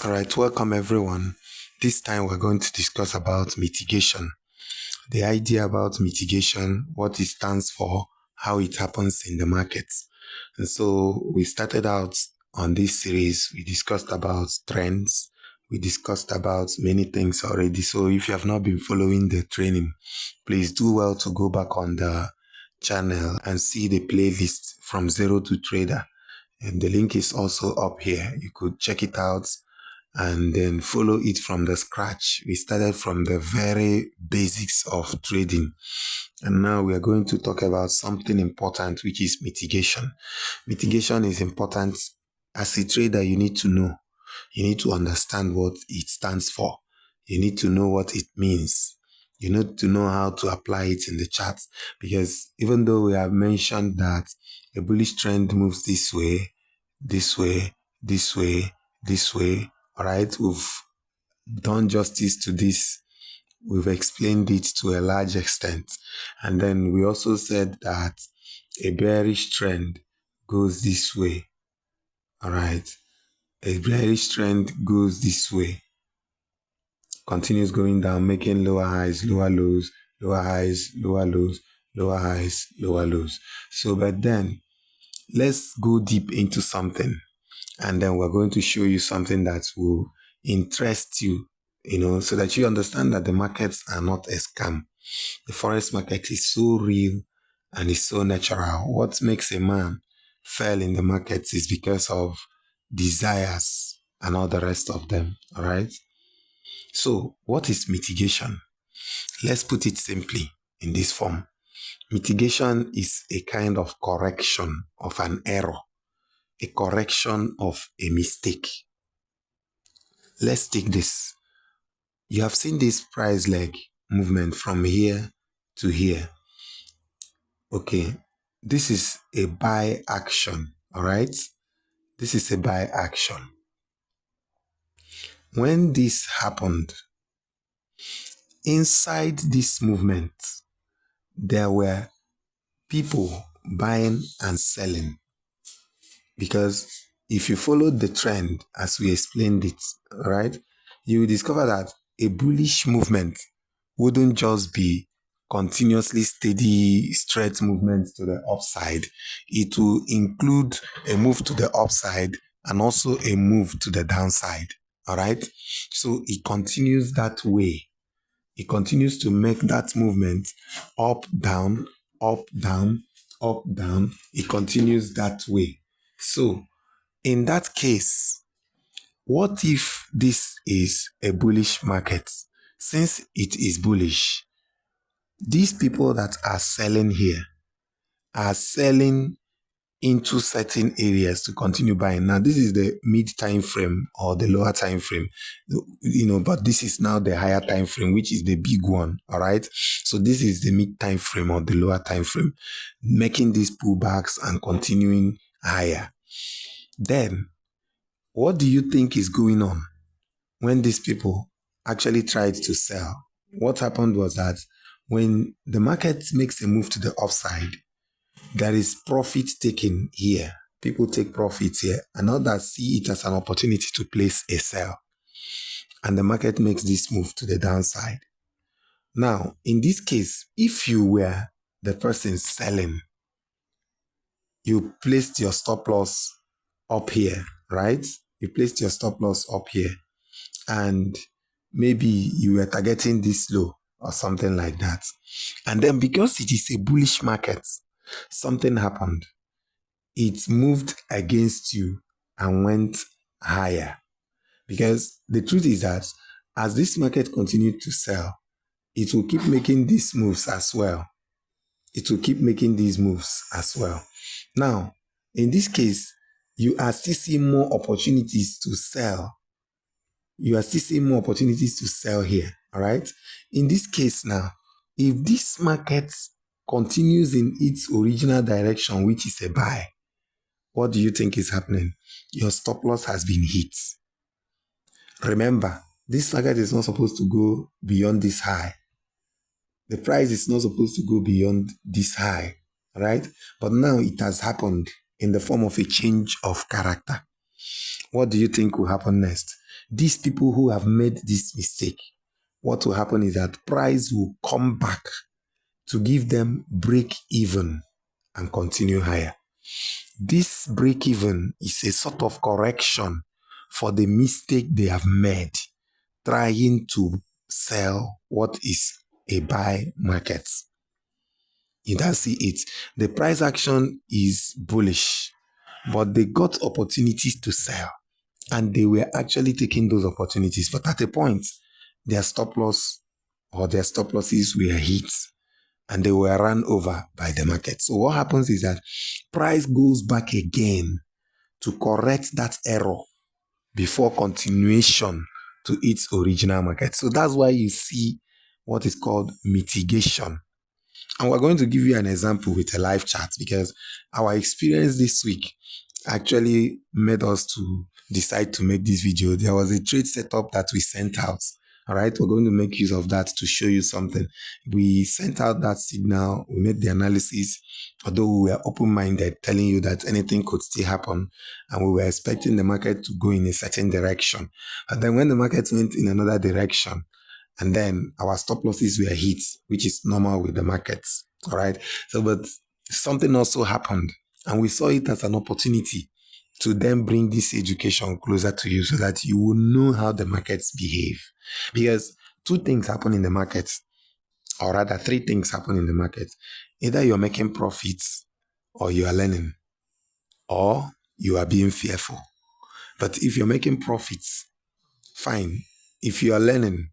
All right, welcome everyone. This time we're going to discuss about mitigation. The idea about mitigation, what it stands for, how it happens in the markets. And so we started out on this series. We discussed about trends. We discussed about many things already. So if you have not been following the training, please do well to go back on the channel and see the playlist from Zero to Trader. And the link is also up here. You could check it out and then follow it from the scratch. We started from the very basics of trading. And now we are going to talk about something important, which is mitigation. Mitigation is important. As a trader, you need to know. You need to understand what it stands for. You need to know what it means. You need to know how to apply it in the charts. Because even though we have mentioned that a bullish trend moves this way, this way, this way, this way, all right, we've done justice to this. We've explained it to a large extent. And then we also said that a bearish trend goes this way. All right. A bearish trend goes this way. Continues going down, making lower highs, lower lows, lower highs, lower lows, lower highs, lower lows. So, but then let's go deep into something. And then we're going to show you something that will interest you, so that you understand that the markets are not a scam. The forex market is so real and it's so natural. What makes a man fail in the markets is because of desires and all the rest of them. All right. So what is mitigation? Let's put it simply in this form. Mitigation is a kind of correction of an error, a correction of a mistake. Let's take this. You have seen this price leg movement from here to here. Okay, this is a buy action, all right? This is a buy action. When this happened, inside this movement, there were people buying and selling. Because if you follow the trend as we explained it, all right, you will discover that a bullish movement wouldn't just be continuously steady, straight movements to the upside. It will include a move to the upside and also a move to the downside. All right. So it continues that way. It continues to make that movement up, down, up, down, up, down. It continues that way. So in that case, what if this is a bullish market? Since it is bullish, these people that are selling here are selling into certain areas to continue buying. Now, this is the mid time frame or the lower time frame, but this is now the higher time frame, which is the big one. All right. So this is the mid time frame or the lower time frame, making these pullbacks and continuing higher. Then, what do you think is going on when these people actually tried to sell? What happened was that when the market makes a move to the upside, there is profit taken here. People take profits here, and others see it as an opportunity to place a sell. And the market makes this move to the downside. Now, in this case, if you were the person selling, you placed your stop loss up here, right? You placed your stop loss up here, and maybe you were targeting this low or something like that. And then because it is a bullish market, something happened. It moved against you and went higher. Because the truth is that as this market continued to sell, it will keep making these moves as well. It will keep making these moves as well. Now, in this case, you are still seeing more opportunities to sell. You are still seeing more opportunities to sell here. All right. In this case now, if this market continues in its original direction, which is a buy, what do you think is happening? Your stop loss has been hit. Remember, this market is not supposed to go beyond this high. The price is not supposed to go beyond this high, right? But now it has happened in the form of a change of character. What do you think will happen next? These people who have made this mistake, what will happen is that price will come back to give them break even and continue higher. This break even is a sort of correction for the mistake they have made trying to sell what is a buy market. You don't see it. The price action is bullish, but they got opportunities to sell and they were actually taking those opportunities. But at a point, their stop loss or their stop losses were hit and they were run over by the market. So what happens is that price goes back again to correct that error before continuation to its original market. So that's why you see what is called mitigation. And we're going to give you an example with a live chart because our experience this week actually made us to decide to make this video. There was a trade setup that we sent out. All right, we're going to make use of that to show you something. We sent out that signal, we made the analysis, although we were open-minded, telling you that anything could still happen, and we were expecting the market to go in a certain direction. And then when the market went in another direction, and then our stop losses were hit, which is normal with the markets. All right. So, but something also happened, and we saw it as an opportunity to then bring this education closer to you so that you will know how the markets behave. Because two things happen in the markets, or rather, three things happen in the market. Either you're making profits, or you are learning, or you are being fearful. But if you're making profits, fine. If you are learning,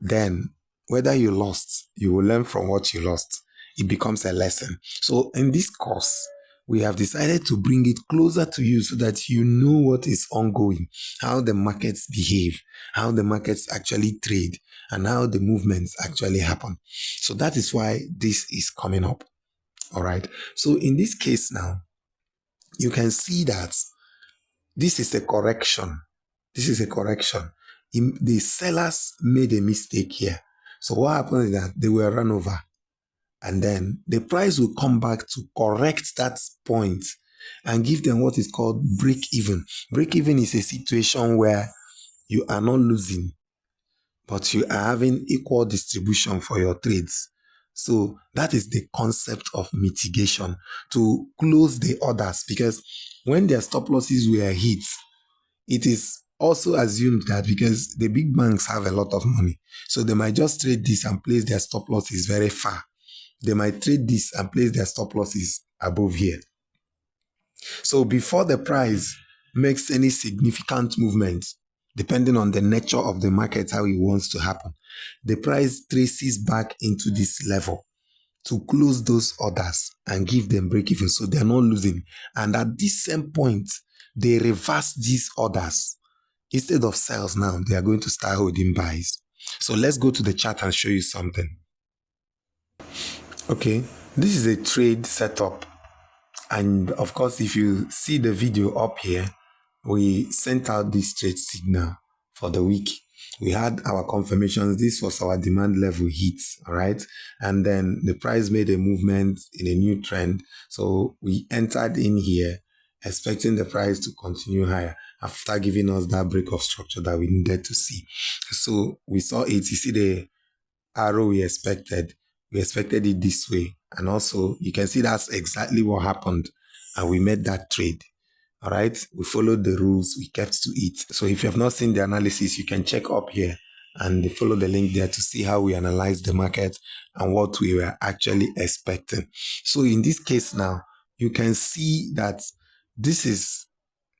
then whether you lost, you will learn from what you lost. It becomes a lesson. So in this course, we have decided to bring it closer to you so that you know what is ongoing, how the markets behave, how the markets actually trade, and how the movements actually happen. So that is why this is coming up. All right. So in this case now, you can see that this is a correction. This is a correction. The sellers made a mistake here. So what happened is that they were run over. And then the price will come back to correct that point and give them what is called break even. Break even is a situation where you are not losing, but you are having equal distribution for your trades. So that is the concept of mitigation, to close the orders, because when their stop losses were hit, it is also assumed that because the big banks have a lot of money, so they might just trade this and place their stop losses very far. They might trade this and place their stop losses above here. So before the price makes any significant movement, depending on the nature of the market, how it wants to happen, the price traces back into this level to close those orders and give them break even so they're not losing. And at this same point, they reverse these orders. Instead of sales now, they are going to start holding buys. So let's go to the chart and show you something. Okay, this is a trade setup. And of course, if you see the video up here, we sent out this trade signal for the week. We had our confirmations. This was our demand level hit, all right? And then the price made a movement in a new trend. So we entered in here expecting the price to continue higher after giving us that break of structure that we needed to see. So we saw it. You see the arrow we expected. We expected it this way. And also, you can see that's exactly what happened. And we made that trade. All right. We followed the rules. We kept to it. So if you have not seen the analysis, you can check up here and follow the link there to see how we analyzed the market and what we were actually expecting. So in this case now, you can see that this is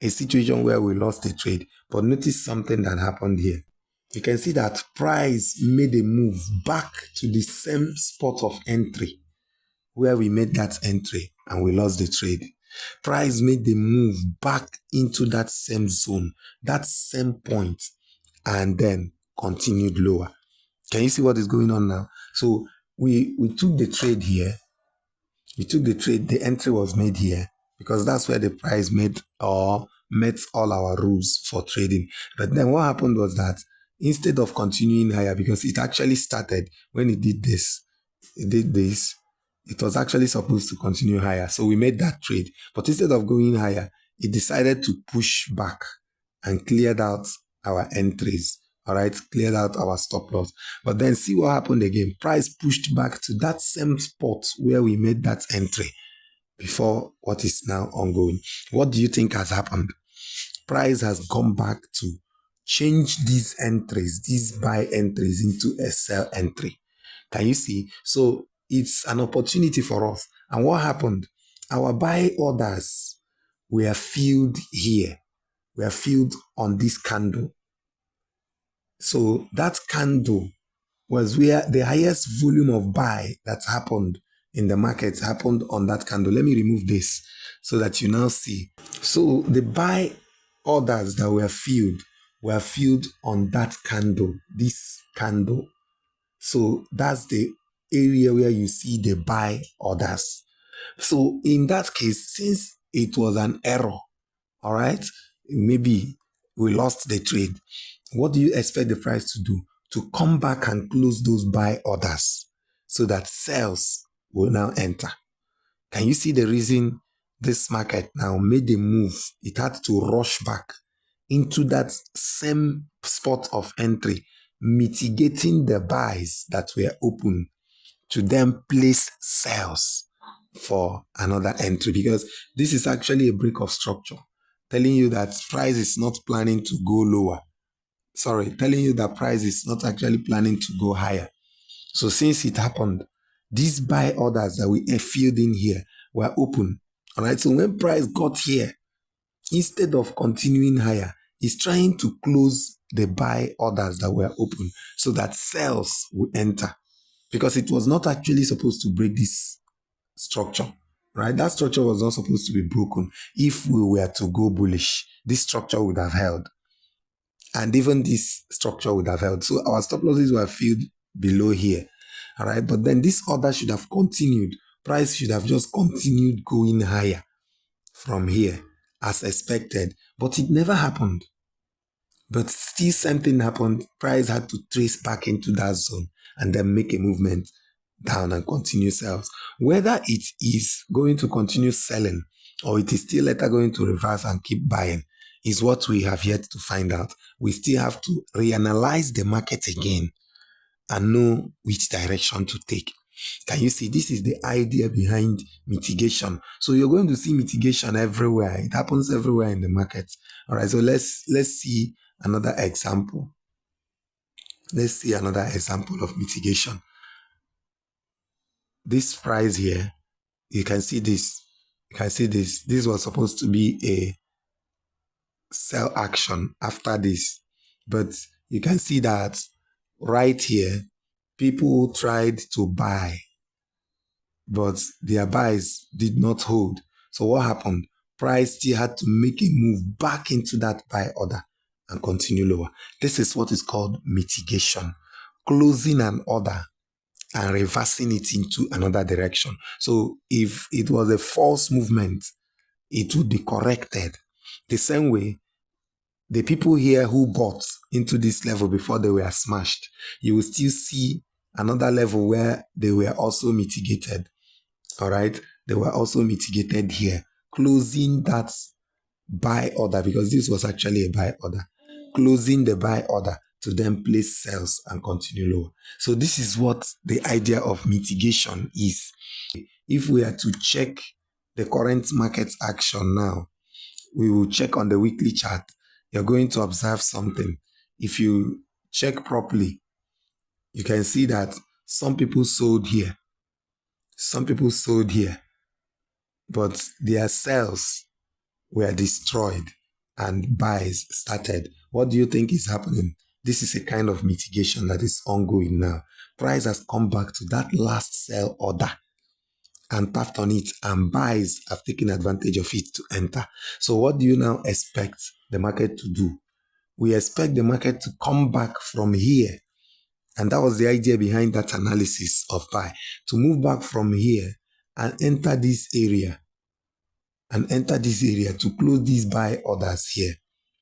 a situation where we lost a trade. But notice something that happened here. You can see that price made a move back to the same spot of entry where we made that entry and we lost the trade. Price made the move back into that same zone, that same point, and then continued lower. Can you see what is going on now? So we took the trade here. We took the trade, the entry was made here because that's where the price made or met all our rules for trading. But then what happened was that instead of continuing higher, because it actually started when it did this, it was actually supposed to continue higher. So we made that trade. But instead of going higher, it decided to push back and cleared out our entries. All right, cleared out our stop loss. But then see what happened again. Price pushed back to that same spot where we made that entry before what is now ongoing. What do you think has happened? Price has gone back to change these entries, these buy entries into a sell entry. Can you see? So it's an opportunity for us. And what happened? Our buy orders were filled here. Were filled on this candle. So that candle was where the highest volume of buy that happened in the market happened on that candle. Let me remove this so that you now see. So the buy orders that were filled on that candle, this candle. So that's the area where you see the buy orders. So in that case, since it was an error, all right, maybe we lost the trade. What do you expect the price to do? To come back and close those buy orders so that sales will now enter. Can you see the reason this market now made a move? It had to rush back into that same spot of entry, mitigating the buys that were open to then place sales for another entry, because this is actually a break of structure, telling you that price is not planning to go lower. Telling you that price is not actually planning to go higher. So since it happened, these buy orders that we filled in here were open. All right. So when price got here, instead of continuing higher, it's trying to close the buy orders that were open so that sales will enter, because it was not actually supposed to break this structure, right? That structure was not supposed to be broken. If we were to go bullish, this structure would have held. And even this structure would have held. So our stop losses were filled below here. All right. But then this order should have continued. Price should have just continued going higher from here as expected. But it never happened. But still something happened. Price had to trace back into that zone and then make a movement down and continue sales. Whether it is going to continue selling or it is still later going to reverse and keep buying is what we have yet to find out. We still have to reanalyze the market again and know which direction to take. Can you see? This is the idea behind mitigation. So you're going to see mitigation everywhere. It happens everywhere in the market. All right. So let's see another example. Let's see another example of mitigation. This price here, you can see this. You can see this. This was supposed to be a sell action after this. But you can see that right here, people tried to buy, but their buys did not hold. So what happened? Price still had to make a move back into that buy order and continue lower. This is what is called mitigation. Closing an order and reversing it into another direction. So if it was a false movement, it would be corrected. The same way, the people here who bought into this level before they were smashed, you will still see another level where they were also mitigated. All right. They were also mitigated here, closing that buy order, because this was actually a buy order, closing the buy order to then place sales and continue lower. So this is what the idea of mitigation is. If we are to check the current market action now, we will check on the weekly chart. You're going to observe something. If you check properly, you can see that some people sold here. Some people sold here, but their sales were destroyed and buys started. What do you think is happening? This is a kind of mitigation that is ongoing now. Price has come back to that last sell order and tapped on it, and buys have taken advantage of it to enter. So what do you now expect the market to do? We expect the market to come back from here. And that was the idea behind that analysis of buy, to move back from here and enter this area to close these buy orders here,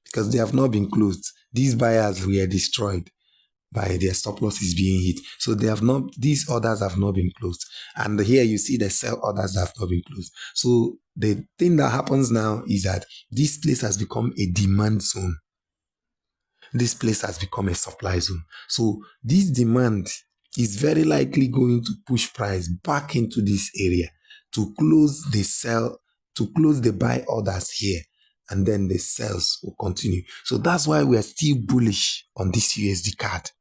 because they have not been closed. These buyers were destroyed, by their stop loss is being hit. So these orders have not been closed. And here you see the sell orders that have not been closed. So the thing that happens now is that this place has become a demand zone. This place has become a supply zone. So this demand is very likely going to push price back into this area to close the buy orders here, and then the sales will continue. So that's why we are still bullish on this USD card.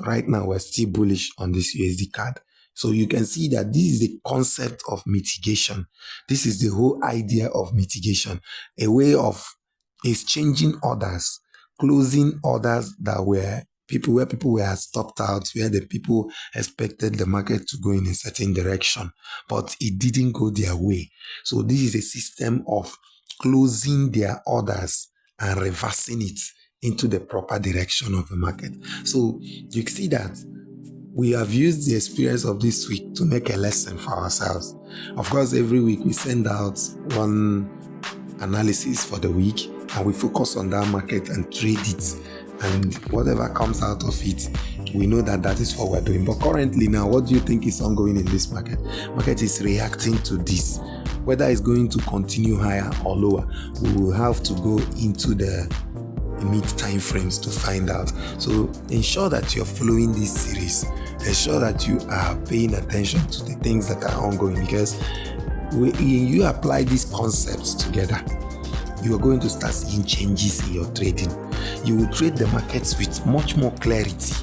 Right now, we're still bullish on this USD card. So you can see that this is the concept of mitigation. This is the whole idea of mitigation, a way of exchanging orders, closing orders where people were stopped out, where the people expected the market to go in a certain direction, but it didn't go their way. So this is a system of closing their orders and reversing it into the proper direction of the market. So you see that we have used the experience of this week to make a lesson for ourselves. Of course, every week we send out one analysis for the week and we focus on that market and trade it. And whatever comes out of it, we know that is what we're doing. But currently now, what do you think is ongoing in this market? Market is reacting to this. Whether it's going to continue higher or lower, we will have to go into the mid time frames to find out. So ensure that you're following this series. Ensure that you are paying attention to the things that are ongoing, because when you apply these concepts together, you are going to start seeing changes in your trading. You will trade the markets with much more clarity.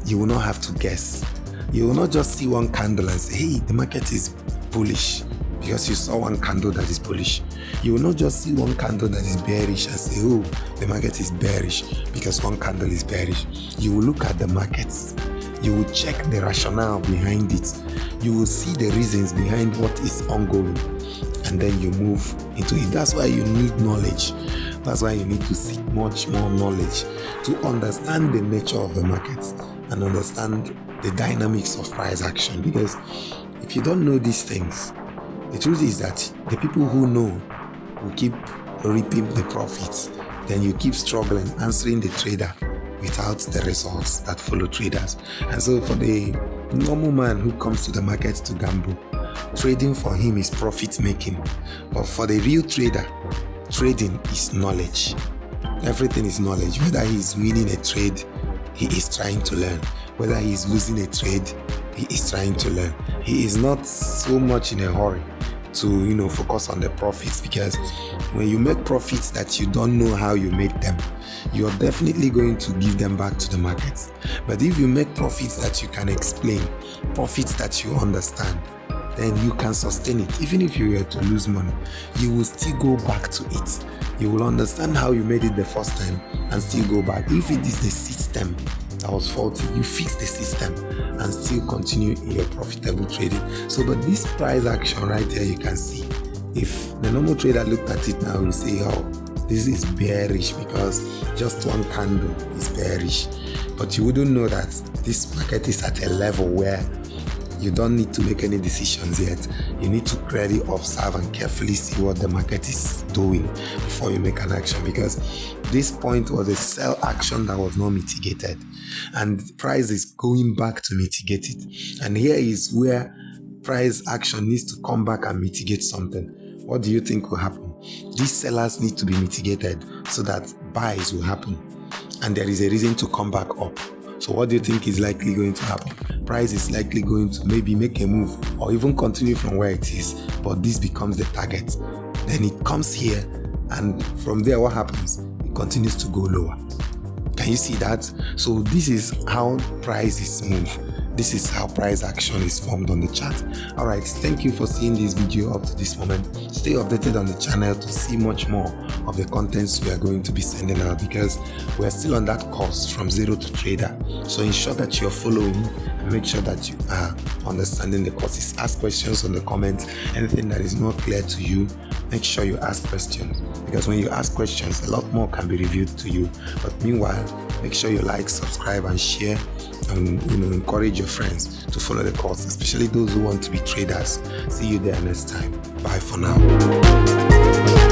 You will not have to guess. You will not just see one candle and say, hey, the market is bullish, because you saw one candle that is bullish. You will not just see one candle that is bearish and say, oh, the market is bearish because one candle is bearish. You will look at the markets. You will check the rationale behind it. You will see the reasons behind what is ongoing, and then you move into it. That's why you need knowledge. That's why you need to seek much more knowledge to understand the nature of the markets and understand the dynamics of price action. Because if you don't know these things, the truth is that the people who know will keep reaping the profits. Then you keep struggling, answering the trader without the results that follow traders. And so for the normal man who comes to the market to gamble, trading for him is profit making. But for the real trader, trading is knowledge. Everything is knowledge. Whether he's winning a trade, he is trying to learn. Whether he's losing a trade, he is trying to learn. He is not so much in a hurry to focus on the profits, because when you make profits that you don't know how you make them, you're definitely going to give them back to the markets. But if you make profits that you can explain, profits that you understand, then you can sustain it. Even if you were to lose money, you will still go back to it. You will understand how you made it the first time and still go back. If it is the system that was faulty, you fix the system and still continue in your profitable trading. So, but this price action right here, you can see, if the normal trader looked at it now, will say, oh, this is bearish because just one candle is bearish. But you wouldn't know that this market is at a level where you don't need to make any decisions yet. You need to clearly observe and carefully see what the market is doing before you make an action, because this point was a sell action that was not mitigated, and price is going back to mitigate it. And here is where price action needs to come back and mitigate something. What do you think will happen? These sellers need to be mitigated so that buys will happen, and there is a reason to come back up. So what do you think is likely going to happen? Price is likely going to maybe make a move or even continue from where it is, but this becomes the target. Then it comes here, and from there what happens? It continues to go lower. Can you see that? So this is how prices move. This is how price action is formed on the chart. Alright, thank you for seeing this video up to this moment. Stay updated on the channel to see much more of the contents we are going to be sending out, because we are still on that course from zero to trader. So ensure that you're following and make sure that you are understanding the courses. Ask questions on the comments. Anything that is not clear to you, make sure you ask questions, because when you ask questions, a lot more can be revealed to you. But meanwhile, make sure you like, subscribe and share, and encourage your friends to follow the course, especially those who want to be traders. See you there next time. Bye for now.